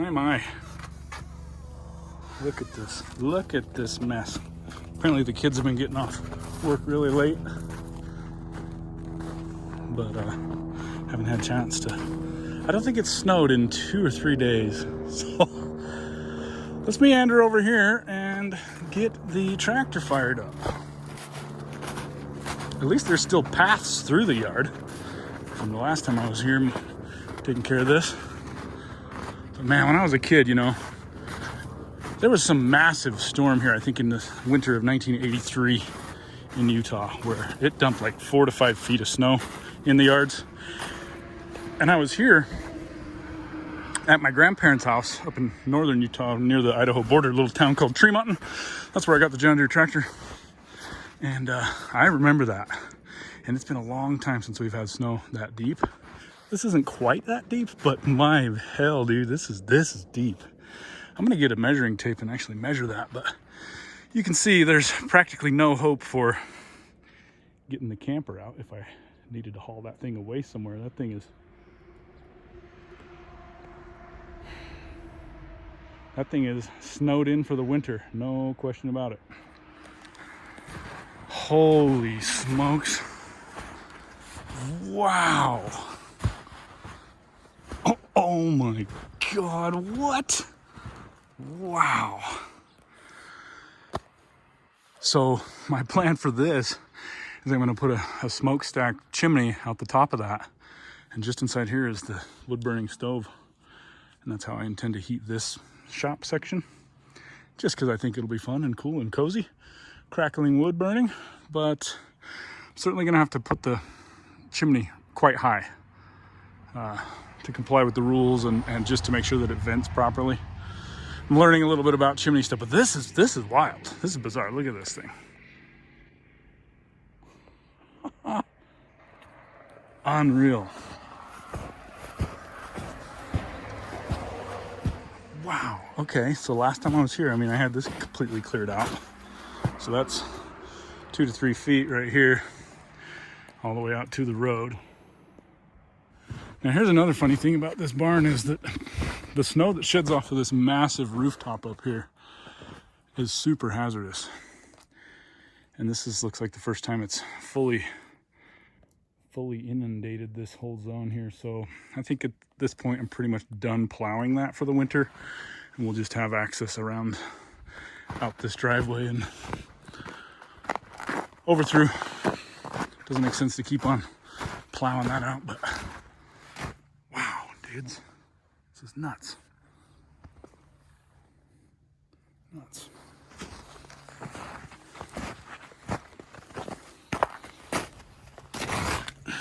My. Look at this. Look at this mess. Apparently the kids have been getting off work really late, but haven't had a chance to. I don't think it's snowed in 2 or 3 days. So let's meander over here and get the tractor fired up. At least there's still paths through the yard from the last time I was here taking care of this. But man, when I was a kid, you know, there was some massive storm here, I think in the winter of 1983 in Utah, where it dumped like 4 to 5 feet of snow in the yards. And I was here at my grandparents' house up in northern Utah near the Idaho border, a little town called Tree Mountain. That's where I got the John Deere tractor. And I remember that. And it's been a long time since we've had snow that deep. This isn't quite that deep, but my hell, dude, this is deep. I'm gonna get a measuring tape and actually measure that, but you can see there's practically no hope for getting the camper out if I needed to haul that thing away somewhere. That thing is snowed in for the winter, no question about it. Holy smokes. Wow. Oh my God, what? Wow. So my plan for this is I'm going to put a smokestack chimney out the top of that. And just inside here is the wood burning stove. And that's how I intend to heat this shop section. Just because I think it'll be fun and cool and cozy. Crackling wood burning. But I'm certainly going to have to put the chimney quite high to comply with the rules and just to make sure that it vents properly. I'm learning a little bit about chimney stuff, but this is wild. This is bizarre. Look at this thing. Unreal. Wow. Okay, so last time I was here, I mean, I had this completely cleared out. So that's 2 to 3 feet right here, all the way out to the road. Now here's another funny thing about this barn is that the snow that sheds off of this massive rooftop up here is super hazardous. And this looks like the first time it's fully inundated this whole zone here. So I think at this point I'm pretty much done plowing that for the winter. And we'll just have access around out this driveway and over through. Doesn't make sense to keep on plowing that out, but wow, dudes, this is nuts. Nuts.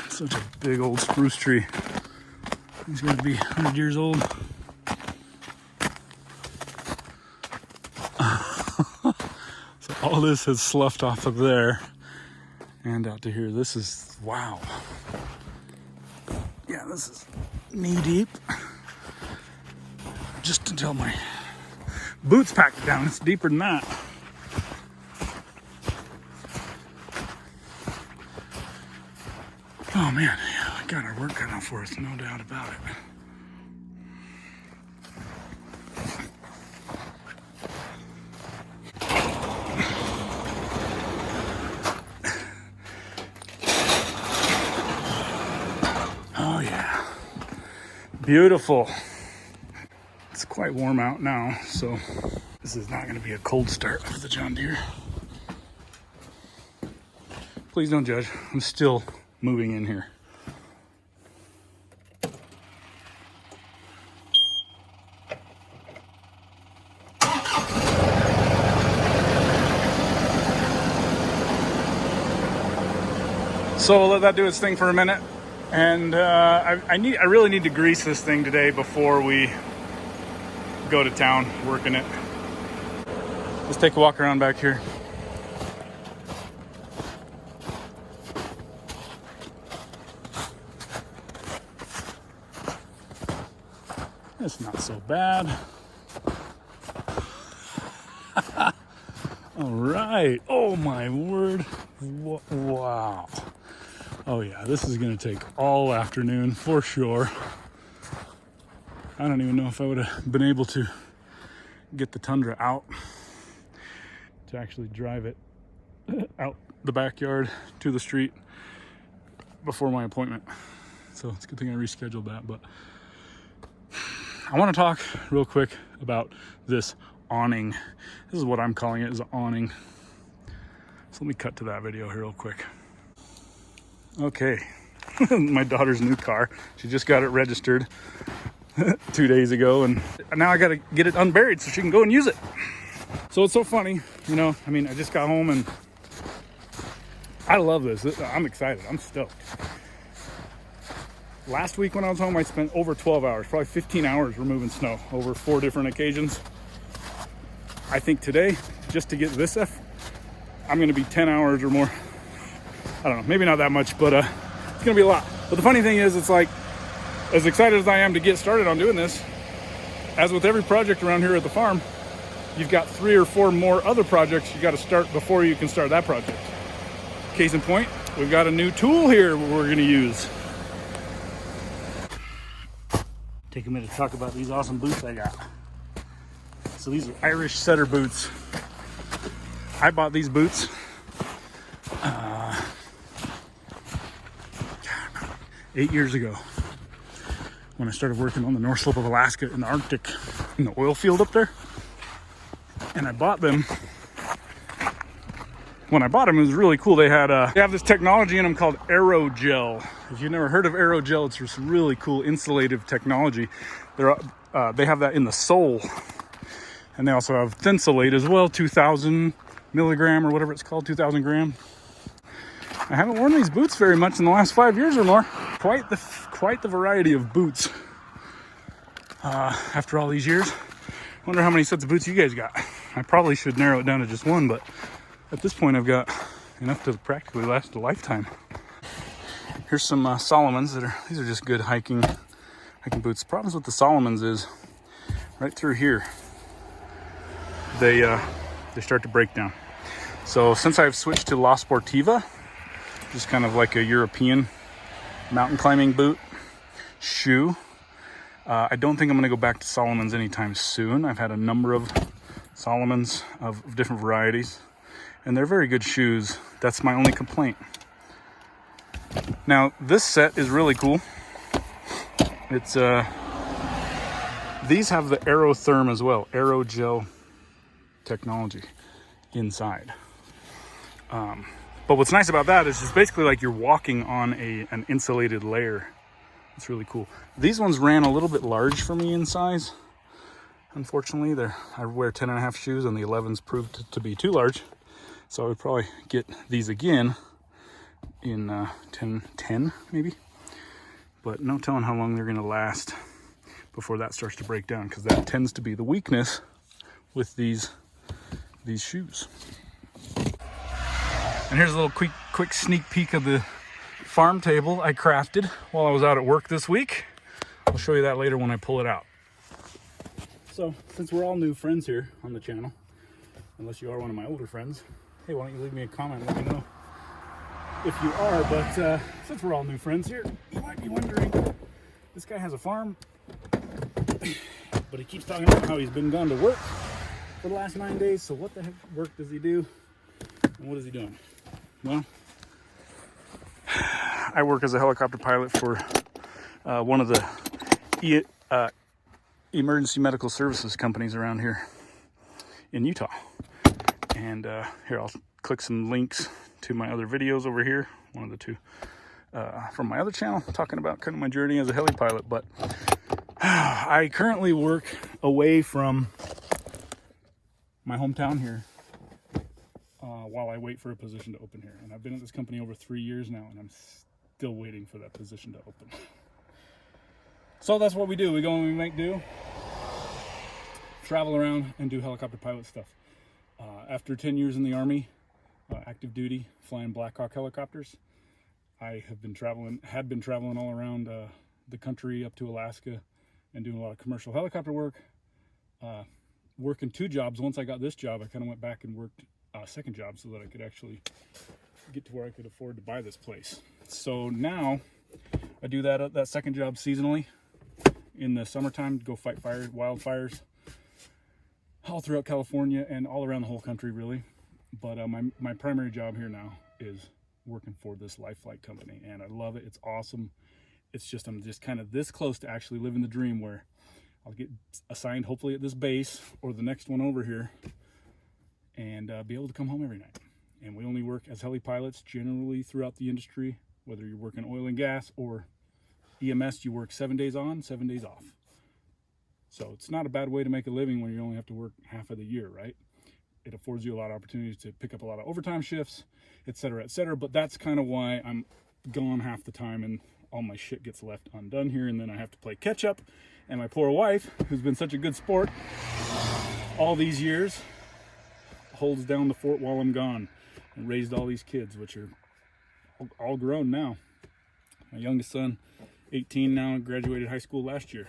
Such a big old spruce tree. He's going to be 100 years old. So all this has sloughed off of there and out to here. This is, wow. Yeah, this is knee deep. Just until my boots packed down, it's deeper than that. Oh man, yeah, we got our work cut out for us, no doubt about it. Oh yeah, beautiful. It's quite warm out now, so this is not going to be a cold start for the John Deere. Please don't judge, I'm still moving in here. So we'll let that do its thing for a minute. And I really need to grease this thing today before we go to town working it. Let's take a walk around back here. It's not so bad. All right. Oh my word. Wow. Oh yeah, this is gonna take all afternoon for sure. I don't even know if I would have been able to get the Tundra out to actually drive it out the backyard to the street before my appointment. So it's a good thing I rescheduled that. But I want to talk real quick about this awning. This is what I'm calling it, is an awning. So let me cut to that video here real quick. Okay, my daughter's new car. She just got it registered 2 days ago, and now I gotta get it unburied so she can go and use it. So it's so funny, you know, I mean, I just got home and I love this. I'm excited, I'm stoked. Last week when I was home, I spent over 12 hours, probably 15 hours removing snow over 4 different occasions. I think today, just to get this stuff, I'm gonna be 10 hours or more. I don't know, maybe not that much, but it's gonna be a lot. But the funny thing is, it's like, as excited as I am to get started on doing this, as with every project around here at the farm, you've got 3 or 4 more other projects you gotta start before you can start that project. Case in point, we've got a new tool here we're gonna use. Take a minute to talk about these awesome boots I got. So these are Irish setter boots. I bought these boots 8 years ago when I started working on the North Slope of Alaska in the Arctic, in the oil field up there. And I bought them. When I bought them, it was really cool. They have this technology in them called aerogel. If you've never heard of aerogel, it's this really cool insulative technology. They have that in the sole. And they also have Thinsulate as well, 2,000 milligram or whatever it's called, 2,000 gram. I haven't worn these boots very much in the last 5 years or more. Quite the variety of boots after all these years. Wonder how many sets of boots you guys got. I probably should narrow it down to just one, but at this point I've got enough to practically last a lifetime. Here's some Solomons these are just good hiking boots. The problems with the Solomons is right through here they start to break down. So since I've switched to La Sportiva, just kind of like a European mountain climbing boot shoe, I don't think I'm going to go back to Solomons anytime soon. I've had a number of Solomons of different varieties, and they're very good shoes. That's my only complaint. Now, this set is really cool. It's these have the Aerotherm as well, aerogel technology inside. But what's nice about that is it's basically like you're walking on an insulated layer. It's really cool. These ones ran a little bit large for me in size. Unfortunately, I wear 10.5 shoes and the 11s proved to be too large. So I would probably get these again in 10 maybe. But no telling how long they're gonna last before that starts to break down, because that tends to be the weakness with these shoes. And here's a little quick sneak peek of the farm table I crafted while I was out at work this week. I'll show you that later when I pull it out. So, since we're all new friends here on the channel, unless you are one of my older friends, hey, why don't you leave me a comment and let me know if you are. But since we're all new friends here, you might be wondering, this guy has a farm, but he keeps talking about how he's been gone to work for the last 9 days. So what the heck work does he do, and what is he doing? Well, I work as a helicopter pilot for one of the emergency medical services companies around here in Utah. And here, I'll click some links to my other videos over here, one of the two from my other channel, talking about kind of my journey as a heli pilot. But I currently work away from my hometown here while I wait for a position to open here. And I've been at this company over 3 years now, and I'm still waiting for that position to open. So that's what we do. We go and we make do, travel around and do helicopter pilot stuff. After 10 years in the Army, active duty, flying Black Hawk helicopters, I had been traveling all around the country up to Alaska and doing a lot of commercial helicopter work. Working 2 jobs. Once I got this job, I kind of went back and worked a second job so that I could actually get to where I could afford to buy this place. So now I do that second job seasonally in the summertime to go fight wildfires all throughout California and all around the whole country, really. But my primary job here now is working for this life flight company, and I love it. It's awesome. It's just, I'm just kind of this close to actually living the dream, where I'll get assigned hopefully at this base or the next one over here, and be able to come home every night. And we only work as heli pilots generally throughout the industry, whether you're working oil and gas or EMS, you work 7 days on, 7 days off. So it's not a bad way to make a living when you only have to work half of the year, right? It affords you a lot of opportunities to pick up a lot of overtime shifts, et cetera, but that's kind of why I'm gone half the time and all my shit gets left undone here, and then I have to play catch up. And my poor wife, who's been such a good sport all these years, holds down the fort while I'm gone and raised all these kids, which are all grown now. My youngest son, 18 now, graduated high school last year.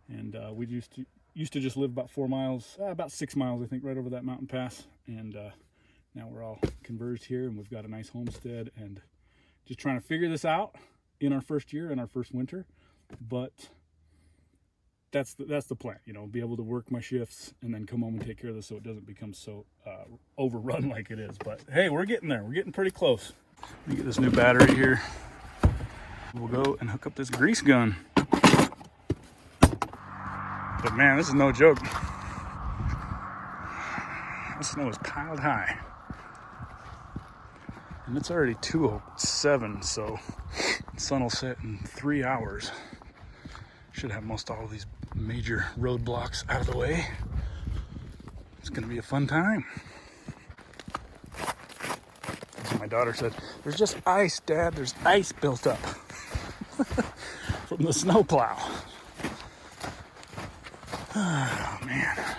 And we used to just live about 4 miles, about 6 miles, I think, right over that mountain pass. And now we're all converged here, and we've got a nice homestead, and just trying to figure this out in our first year, in our first winter. But that's the plan, you know, be able to work my shifts and then come home and take care of this so it doesn't become so overrun like it is. But hey, we're getting there. We're getting pretty close. Let me get this new battery here. We'll go and hook up this grease gun. But man, this is no joke. The snow is piled high. And it's already 2:07, so the sun will set in 3 hours. Should have most all of these major roadblocks out of the way. It's gonna be a fun time. As my daughter said, there's just ice, Dad. There's ice built up from the snowplow. Oh man.